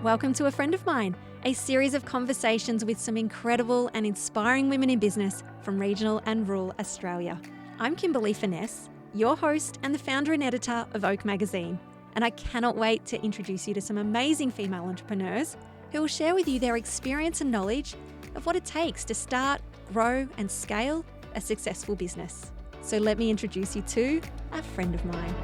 Welcome to A Friend of Mine, a series of conversations with some incredible and inspiring women in business from regional and rural Australia. I'm Kimberly Finesse, your host and the founder and editor of Oak Magazine, and I cannot wait to introduce you to some amazing female entrepreneurs who will share with you their experience and knowledge of what it takes to start, grow and scale a successful business. So let me introduce you to a friend of mine.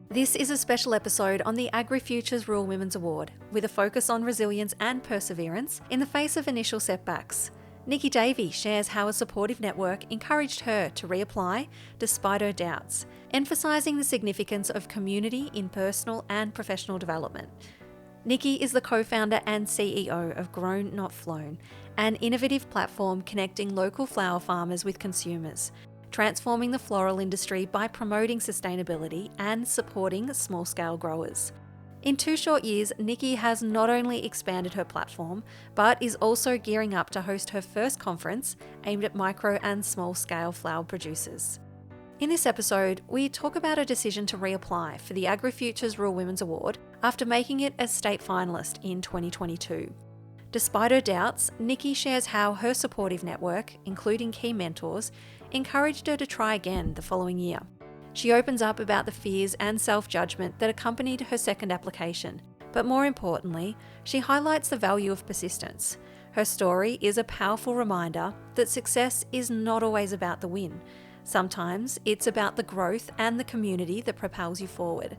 This is a special episode on the AgriFutures Rural Women's Award, with a focus on resilience and perseverance in the face of initial setbacks. Nikki Davey shares how a supportive network encouraged her to reapply despite her doubts, emphasising the significance of community in personal and professional development. Nikki is the co-founder and CEO of Grown Not Flown, an innovative platform connecting local flower farmers with consumers, transforming the floral industry by promoting sustainability and supporting small-scale growers. In 2 short years, Nikki has not only expanded her platform, but is also gearing up to host her first conference aimed at micro and small-scale flower producers. In this episode, we talk about her decision to reapply for the AgriFutures Rural Women's Award after making it as state finalist in 2022. Despite her doubts, Nikki shares how her supportive network, including key mentors, encouraged her to try again the following year. She opens up about the fears and self-judgment that accompanied her second application, but more importantly, she highlights the value of persistence. Her story is a powerful reminder that success is not always about the win. Sometimes it's about the growth and the community that propels you forward.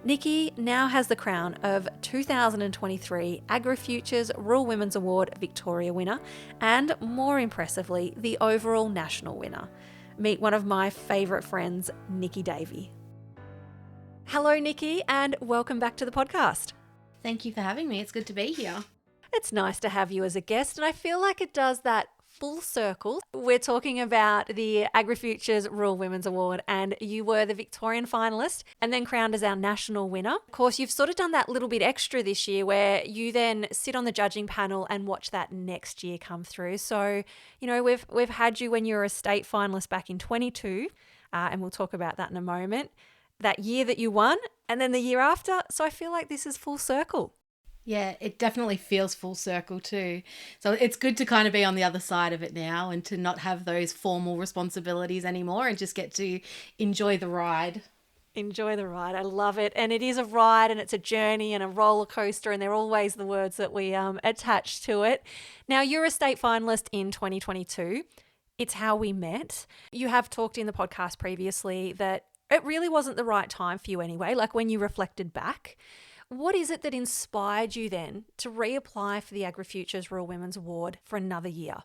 Nikki now has the crown of 2023 AgriFutures Rural Women's Award Victoria winner and, more impressively, the overall national winner. Meet one of my favourite friends, Nikki Davey. Hello, Nikki, and welcome back to the podcast. Thank you for having me. It's good to be here. It's nice to have you as a guest, and I feel like it does that full circle. We're talking about the AgriFutures Rural Women's Award, and you were the Victorian finalist and then crowned as our national winner. Of course, you've sort of done that little bit extra this year where you then sit on the judging panel and watch that next year come through. So, you know, we've had you when you were a state finalist back in 22, and we'll talk about that in a moment. That year that you won, and then the year after. So I feel like this is full circle. Yeah, it definitely feels full circle too. So it's good to kind of be on the other side of it now and to not have those formal responsibilities anymore and just get to enjoy the ride. Enjoy the ride. I love it. And it is a ride and it's a journey and a roller coaster, and they're always the words that we attach to it. Now, you're a state finalist in 2022. It's how we met. You have talked in the podcast previously that it really wasn't the right time for you anyway, like when you reflected back. What is it that inspired you then to reapply for the AgriFutures Rural Women's Award for another year?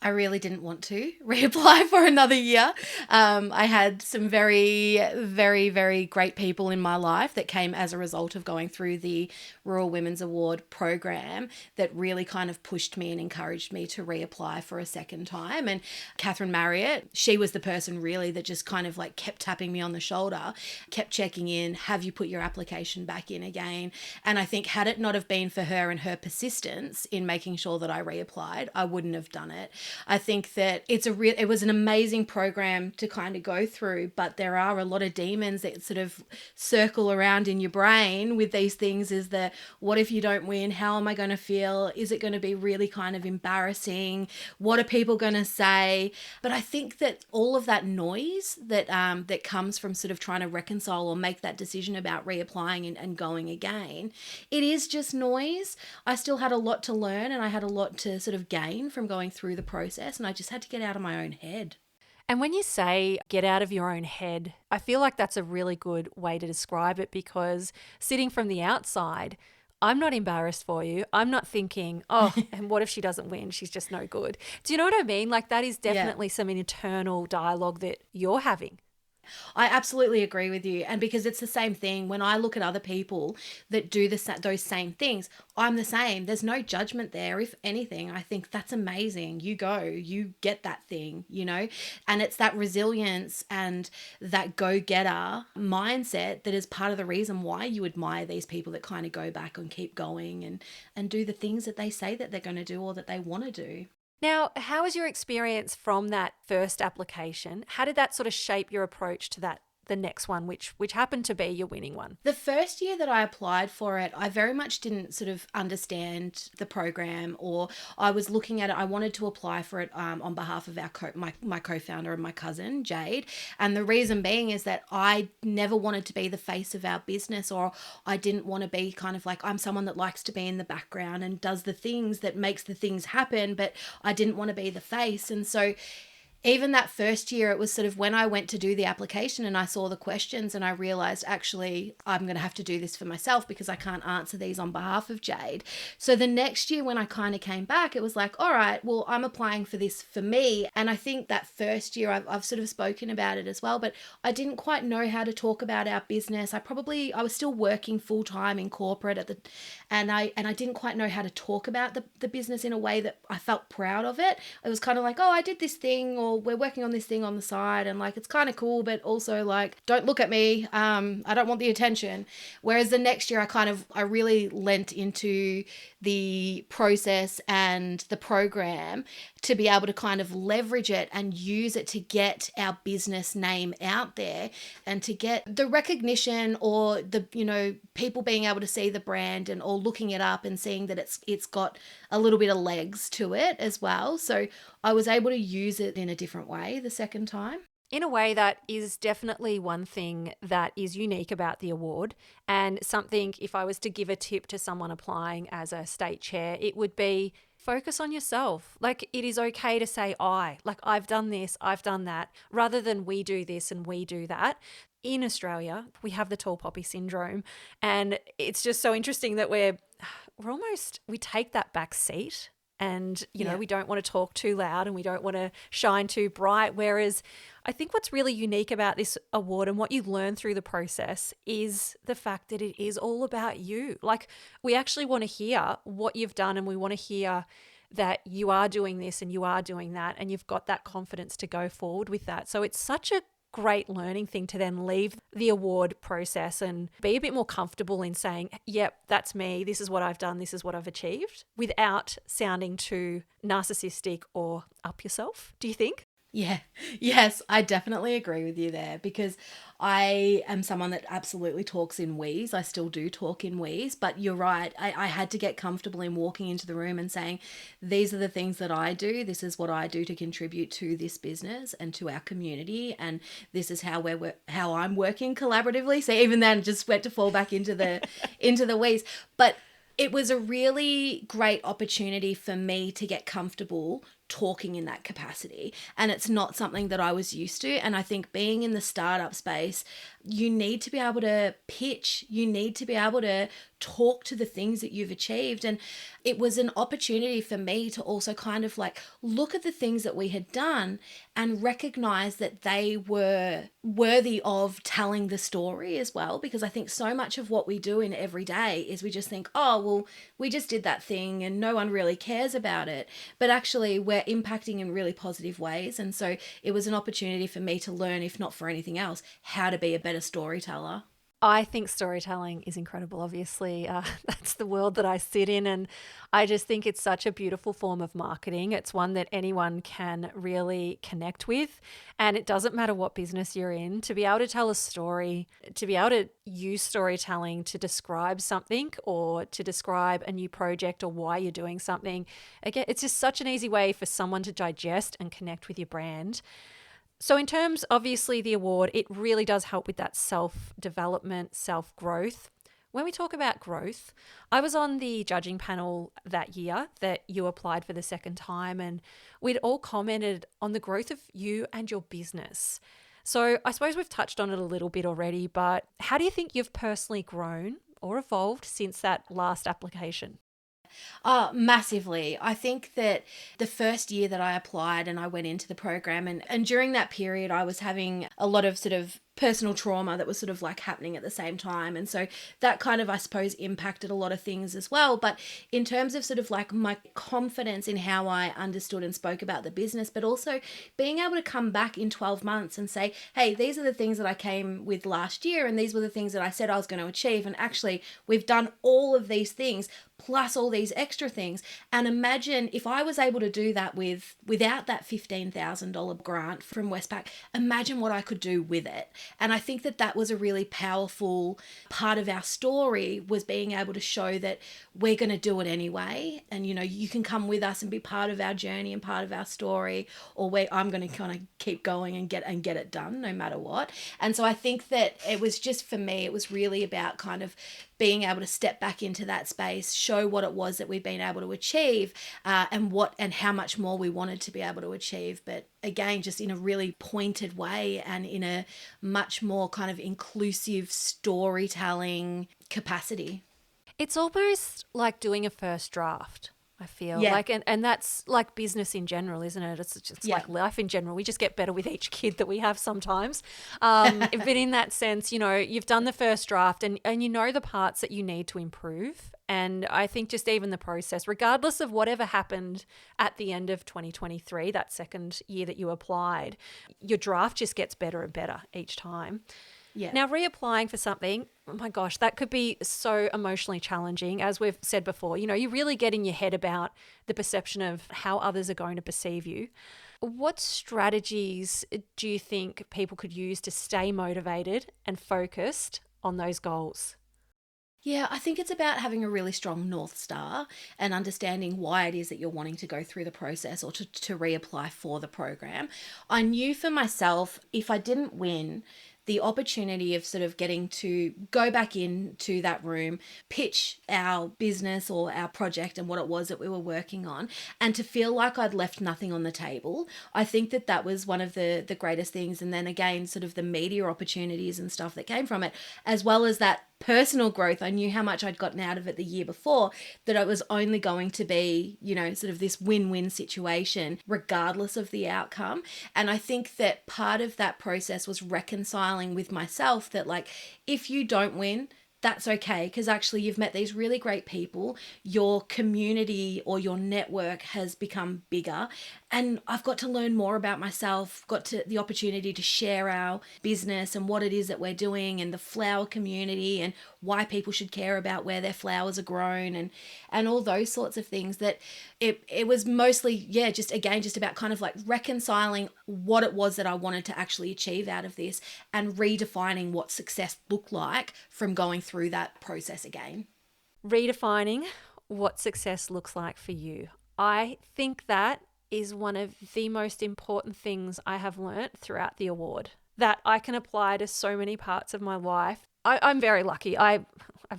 I really didn't want to reapply for another year. I had some very, very, very great people in my life that came as a result of going through the Rural Women's Award program that really kind of pushed me and encouraged me to reapply for a second time. And Catherine Marriott, she was the person really that just kind of like kept tapping me on the shoulder, kept checking in, have you put your application back in again? And I think had it not have been for her and her persistence in making sure that I reapplied, I wouldn't have done it. I think that it was an amazing program to kind of go through, but there are a lot of demons that sort of circle around in your brain with these things. Is that, what if you don't win? How am I going to feel? Is it going to be really kind of embarrassing? What are people going to say? But I think that all of that noise that comes from sort of trying to reconcile or make that decision about reapplying and going again, it is just noise. I still had a lot to learn and I had a lot to sort of gain from going through the process, and I just had to get out of my own head. And when you say get out of your own head, I feel like that's a really good way to describe it, because sitting from the outside, I'm not embarrassed for you. I'm not thinking, oh, and what if she doesn't win? She's just no good. Do you know what I mean? Like, that is definitely some internal dialogue that you're having. I absolutely agree with you. And because it's the same thing, when I look at other people that do those same things, I'm the same. There's no judgment there. If anything, I think that's amazing. You go, you get that thing, you know, and it's that resilience and that go-getter mindset that is part of the reason why you admire these people that kind of go back and keep going and do the things that they say that they're going to do or that they want to do. Now, how was your experience from that first application? How did that sort of shape your approach to that the next one, which happened to be your winning one? The first year that I applied for it, I very much didn't sort of understand the program, or I was looking at it. I wanted to apply for it on behalf of my co-founder and my cousin, Jade. And the reason being is that I never wanted to be the face of our business, or I didn't want to be kind of like, I'm someone that likes to be in the background and does the things that makes the things happen, but I didn't want to be the face. And so even that first year, it was sort of when I went to do the application and I saw the questions and I realized, actually, I'm going to have to do this for myself because I can't answer these on behalf of Jade. So the next year when I kind of came back, it was like, all right, well, I'm applying for this for me. And I think that first year I've sort of spoken about it as well, but I didn't quite know how to talk about our business. I was still working full time in corporate and I didn't quite know how to talk about the business in a way that I felt proud of it. It was kind of like, oh, I did this thing, or we're working on this thing on the side, and like, it's kind of cool, but also like, don't look at me. I don't want the attention. Whereas the next year I really lent into the process and the program to be able to kind of leverage it and use it to get our business name out there and to get the recognition, or the, people being able to see the brand and or looking it up and seeing that it's got a little bit of legs to it as well. So I was able to use it in a different way the second time. In a way, that is definitely one thing that is unique about the award, and something, if I was to give a tip to someone applying as a state chair, it would be focus on yourself. Like, it is okay to say I've done this, I've done that, rather than we do this and we do that. In Australia, we have the tall poppy syndrome, and it's just so interesting that we take that back seat. And, we don't want to talk too loud and we don't want to shine too bright. Whereas I think what's really unique about this award and what you learn through the process is the fact that it is all about you. Like, we actually want to hear what you've done, and we want to hear that you are doing this and you are doing that, and you've got that confidence to go forward with that. So it's such a great learning thing to then leave the award process and be a bit more comfortable in saying, yep, that's me, this is what I've done, this is what I've achieved, without sounding too narcissistic or up yourself. Do you think? Yeah. Yes, I definitely agree with you there, because I am someone that absolutely talks in we's. I still do talk in we's, but you're right. I had to get comfortable in walking into the room and saying, these are the things that I do. This is what I do to contribute to this business and to our community. And this is how I'm working collaboratively. So even then, just went to fall back into the we's. But it was a really great opportunity for me to get comfortable talking in that capacity, and it's not something that I was used to. And I think being in the startup space, you need to be able to pitch, you need to be able to talk to the things that you've achieved. And it was an opportunity for me to also kind of like look at the things that we had done and recognize that they were worthy of telling the story as well. Because I think so much of what we do in every day is we just think, oh, well, we just did that thing and no one really cares about it. But actually we're impacting in really positive ways. And so it was an opportunity for me to learn, if not for anything else, how to be a better storyteller. I think storytelling is incredible. Obviously, that's the world that I sit in, and I just think it's such a beautiful form of marketing. It's one that anyone can really connect with, and it doesn't matter what business you're in. To be able to tell a story, to be able to use storytelling to describe something or to describe a new project or why you're doing something, again, it's just such an easy way for someone to digest and connect with your brand. So in terms, obviously, the award, it really does help with that self-development, self-growth. When we talk about growth, I was on the judging panel that year that you applied for the second time, and we'd all commented on the growth of you and your business. So I suppose we've touched on it a little bit already, but how do you think you've personally grown or evolved since that last application? Massively. I think that the first year that I applied and I went into the program, and during that period I was having a lot of sort of personal trauma that was sort of like happening at the same time. And so that kind of, I suppose, impacted a lot of things as well. But in terms of sort of like my confidence in how I understood and spoke about the business, but also being able to come back in 12 months and say, hey, these are the things that I came with last year, and these were the things that I said I was going to achieve. And actually, we've done all of these things plus all these extra things. And imagine if I was able to do that without that $15,000 grant from Westpac, imagine what I could do with it. And I think that that was a really powerful part of our story, was being able to show that we're going to do it anyway. And, you know, you can come with us and be part of our journey and part of our story, or I'm going to kind of keep going and get it done no matter what. And so I think that it was just, for me, it was really about kind of being able to step back into that space, show what it was that we've been able to achieve, and how much more we wanted to be able to achieve. But again, just in a really pointed way and in a much more kind of inclusive storytelling capacity. It's almost like doing a first draft, I feel. Yeah. Like, and that's like business in general, isn't it? It's just like life in general. We just get better with each kid that we have sometimes. But in that sense, you know, you've done the first draft and you know the parts that you need to improve. And I think just even the process, regardless of whatever happened at the end of 2023, that second year that you applied, your draft just gets better and better each time. Yeah. Now, reapplying for something, oh my gosh, that could be so emotionally challenging. As we've said before, you know, you really get in your head about the perception of how others are going to perceive you. What strategies do you think people could use to stay motivated and focused on those goals? Yeah, I think it's about having a really strong North Star and understanding why it is that you're wanting to go through the process or to reapply for the program. I knew for myself, if I didn't win, the opportunity of sort of getting to go back into that room, pitch our business or our project and what it was that we were working on, and to feel like I'd left nothing on the table. I think that that was one of the greatest things. And then again, sort of the media opportunities and stuff that came from it, as well as that personal growth. I knew how much I'd gotten out of it the year before, that it was only going to be, you know, sort of this win-win situation regardless of the outcome. And I think that part of that process was reconciling with myself that, like, if you don't win, that's okay, because actually you've met these really great people, your community or your network has become bigger, and I've got to learn more about myself, got to the opportunity to share our business and what it is that we're doing and the flower community and why people should care about where their flowers are grown and all those sorts of things. That it was mostly, just about kind of like reconciling what it was that I wanted to actually achieve out of this and redefining what success looked like from going through that process again. Redefining what success looks like for you. I think that is one of the most important things I have learnt throughout the award, that I can apply to so many parts of my life. I'm very lucky. I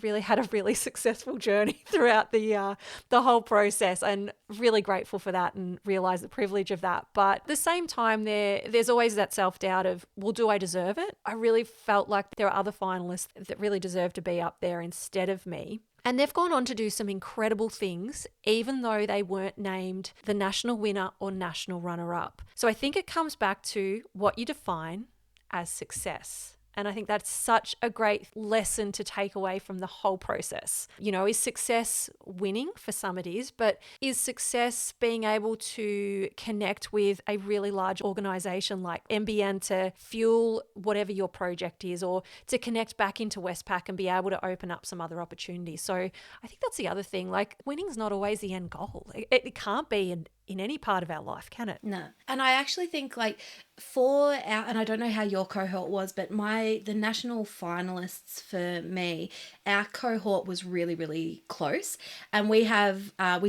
really had a really successful journey throughout the whole process, and really grateful for that and realise the privilege of that. But at the same time, there's always that self-doubt of, well, do I deserve it? I really felt like there are other finalists that really deserve to be up there instead of me. And they've gone on to do some incredible things, even though they weren't named the national winner or national runner-up. So I think it comes back to what you define as success. And I think that's such a great lesson to take away from the whole process. You know, is success winning? For some it is, but is success being able to connect with a really large organization like NBN to fuel whatever your project is, or to connect back into Westpac and be able to open up some other opportunities? So I think that's the other thing. Like, winning's not always the end goal. It can't be in any part of our life, can it? No. And I actually think, like, and I don't know how your cohort was, but the national finalists for me, our cohort was really, really close. And we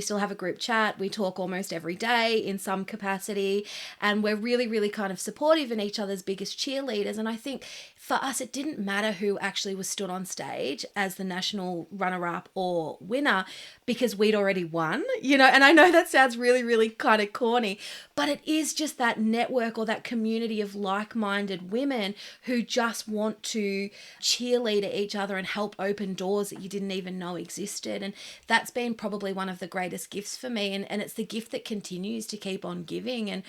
still have a group chat. We talk almost every day in some capacity, and we're really, really kind of supportive and each other's biggest cheerleaders. And I think for us, it didn't matter who actually was stood on stage as the national runner-up or winner, because we'd already won, you know. And I know that sounds really, really kind of corny, but it is just that network or that community of like-minded women who just want to cheerlead at each other and help open doors that you didn't even know existed. And that's been probably one of the greatest gifts for me, and it's the gift that continues to keep on giving. And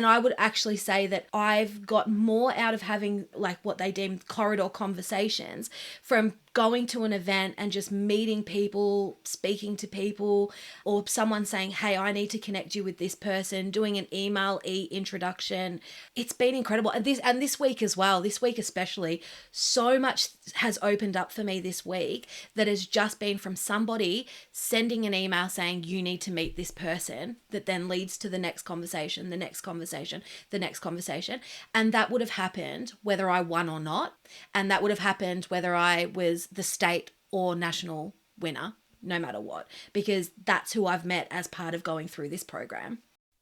I would actually say that I've got more out of having, like, what they deem corridor conversations from going to an event and just meeting people, speaking to people, or someone saying, hey, I need to connect you with this person, doing an email introduction. It's been incredible. And this week as well, this week especially, so much has opened up for me this week that has just been from somebody sending an email saying you need to meet this person, that then leads to the next conversation, the next conversation, the next conversation. And that would have happened whether I won or not. And that would have happened whether I was the state or national winner, no matter what, because that's who I've met as part of going through this program.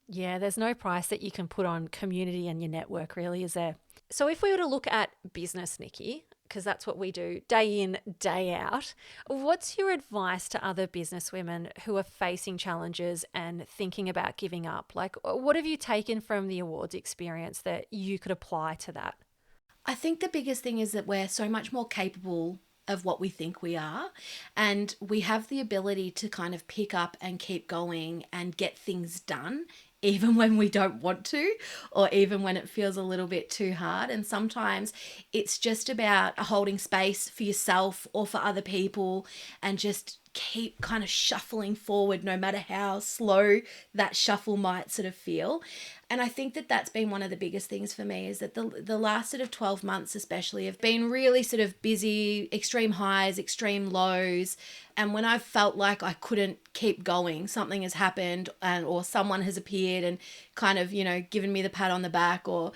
Yeah, there's no price that you can put on community and your network, really, is there? So if we were to look at business, Nikki, because that's what we do day in, day out, what's your advice to other businesswomen who are facing challenges and thinking about giving up? Like, what have you taken from the awards experience that you could apply to that? I think the biggest thing is that we're so much more capable of what we think we are, and we have the ability to kind of pick up and keep going and get things done even when we don't want to, or even when it feels a little bit too hard. And sometimes it's just about holding space for yourself or for other people and just keep kind of shuffling forward no matter how slow that shuffle might sort of feel. And I think that that's been one of the biggest things for me, is that the last sort of 12 months especially have been really sort of busy, extreme highs, extreme lows. And when I've felt like I couldn't keep going, something has happened or someone has appeared and kind of, given me the pat on the back or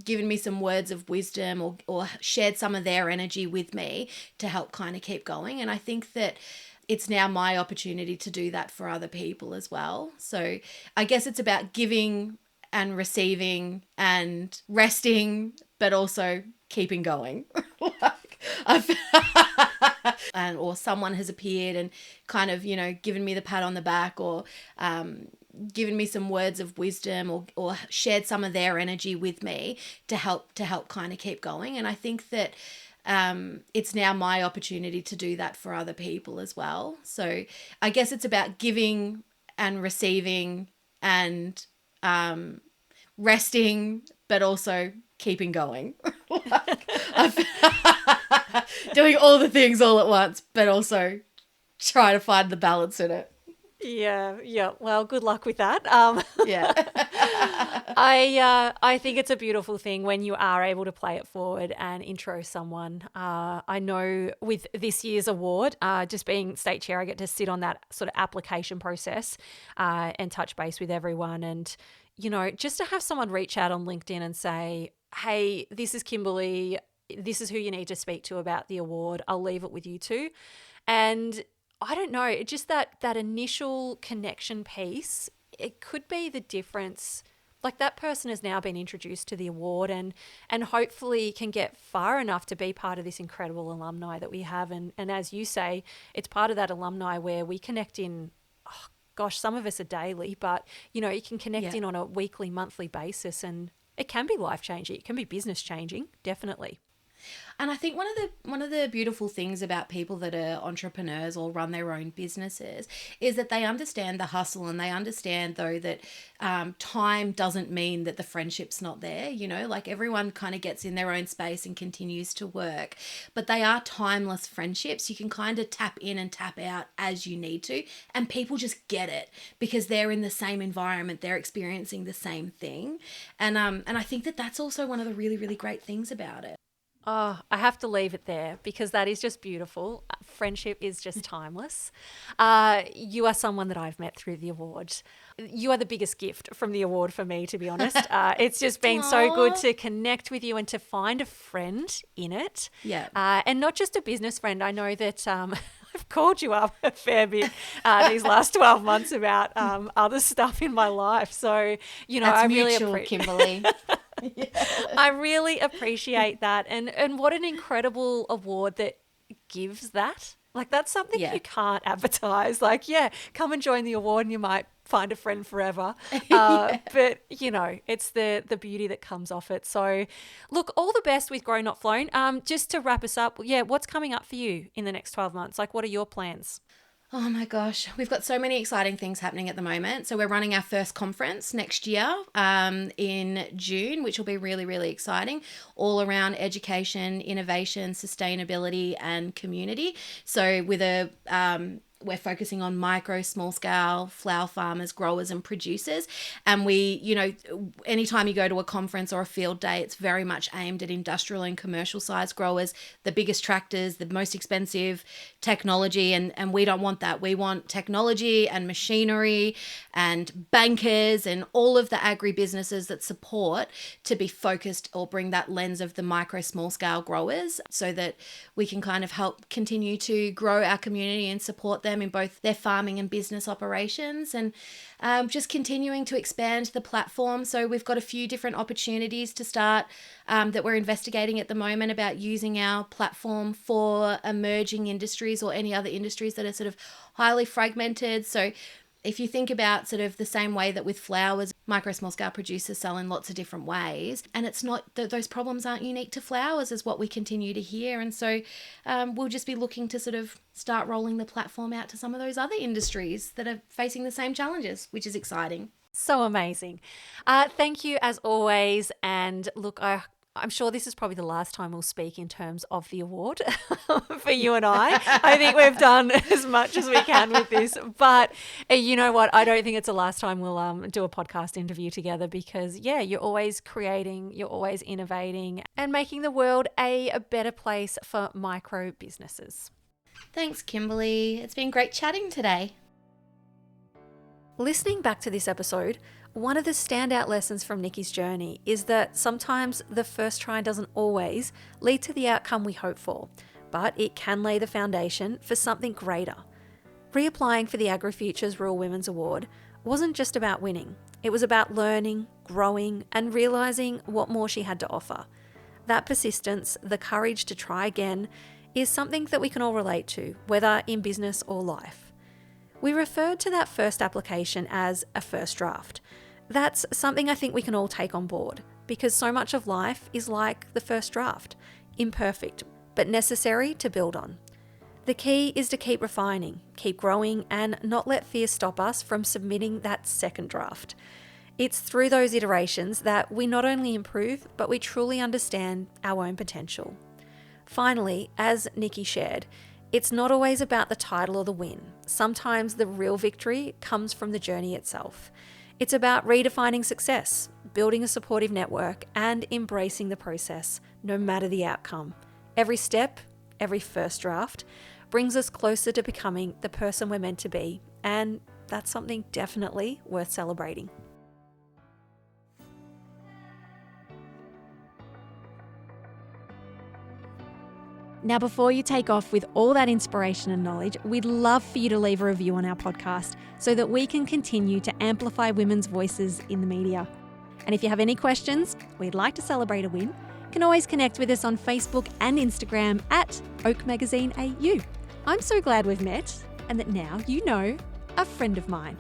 given me some words of wisdom or shared some of their energy with me to help kind of keep going. And I think that it's now my opportunity to do that for other people as well. So I guess it's about giving and receiving and resting, but also keeping going. Or someone has appeared and kind of, given me the pat on the back or given me some words of wisdom or shared some of their energy with me to help kind of keep going. And I think that it's now my opportunity to do that for other people as well. So I guess it's about giving and receiving and resting, but also keeping going. Doing all the things all at once, but also try to find the balance in it. Yeah. Well, good luck with that. Yeah. I think it's a beautiful thing when you are able to play it forward and intro someone. I know with this year's award, just being state chair, I get to sit on that sort of application process and touch base with everyone. And, just to have someone reach out on LinkedIn and say, hey, this is Kimberly. This is who you need to speak to about the award. I'll leave it with you two. And I don't know, just that initial connection piece, it could be the difference. Like, that person has now been introduced to the award and hopefully can get far enough to be part of this incredible alumni that we have. And as you say, it's part of that alumni where we connect in, some of us are daily, but, you can connect in on a weekly, monthly basis, and it can be life-changing. It can be business-changing, definitely. And I think one of the beautiful things about people that are entrepreneurs or run their own businesses is that they understand the hustle, and they understand though that time doesn't mean that the friendship's not there. Like, everyone kind of gets in their own space and continues to work, but they are timeless friendships. You can kind of tap in and tap out as you need to, and people just get it because they're in the same environment, they're experiencing the same thing, and I think that that's also one of the really, really great things about it. Oh, I have to leave it there because that is just beautiful. Friendship is just timeless. You are someone that I've met through the award. You are the biggest gift from the award for me, to be honest. It's just been so good to connect with you and to find a friend in it. Yeah. And not just a business friend. I know that I've called you up a fair bit these last 12 months about other stuff in my life. So, That's I really appreciate Kimberly. Yeah. I really appreciate that. And what an incredible award that gives that. Like, that's something you can't advertise. Like, come and join the award and you might find a friend forever. But, it's the beauty that comes off it. So, look, all the best with Grow Not Flown. Just to wrap us up, what's coming up for you in the next 12 months? Like, what are your plans? Oh my gosh, we've got so many exciting things happening at the moment. So we're running our first conference next year in June, which will be really, really exciting, all around education, innovation, sustainability, and community. So we're focusing on micro, small scale flower farmers, growers, and producers. And anytime you go to a conference or a field day, it's very much aimed at industrial and commercial size growers, the biggest tractors, the most expensive technology. And we don't want that. We want technology and machinery and bankers and all of the agri businesses that support to be focused or bring that lens of the micro, small scale growers so that we can kind of help continue to grow our community and support them in both their farming and business operations, and just continuing to expand the platform. So we've got a few different opportunities to start that we're investigating at the moment about using our platform for emerging industries or any other industries that are sort of highly fragmented. So if you think about sort of the same way that with flowers, micro small scale producers sell in lots of different ways, and it's not that those problems aren't unique to flowers is what we continue to hear. And so we'll just be looking to sort of start rolling the platform out to some of those other industries that are facing the same challenges, which is exciting. So amazing. Thank you as always. And look, I'm sure this is probably the last time we'll speak in terms of the award for you and I. I think we've done as much as we can with this. But you know what? I don't think it's the last time we'll do a podcast interview together because, you're always creating, you're always innovating and making the world a better place for micro businesses. Thanks, Kimberly. It's been great chatting today. Listening back to this episode, one of the standout lessons from Nikki's journey is that sometimes the first try doesn't always lead to the outcome we hope for, but it can lay the foundation for something greater. Reapplying for the AgriFutures Rural Women's Award wasn't just about winning. It was about learning, growing, and realising what more she had to offer. That persistence, the courage to try again, is something that we can all relate to, whether in business or life. We referred to that first application as a first draft. That's something I think we can all take on board because so much of life is like the first draft, imperfect, but necessary to build on. The key is to keep refining, keep growing, and not let fear stop us from submitting that second draft. It's through those iterations that we not only improve, but we truly understand our own potential. Finally, as Nikki shared, it's not always about the title or the win. Sometimes the real victory comes from the journey itself. It's about redefining success, building a supportive network, and embracing the process, no matter the outcome. Every step, every first draft, brings us closer to becoming the person we're meant to be, and that's something definitely worth celebrating. Now, before you take off with all that inspiration and knowledge, we'd love for you to leave a review on our podcast so that we can continue to amplify women's voices in the media. And if you have any questions, we'd like to celebrate a win, you can always connect with us on Facebook and Instagram at Oak Magazine AU. I'm so glad we've met and that now you know a friend of mine.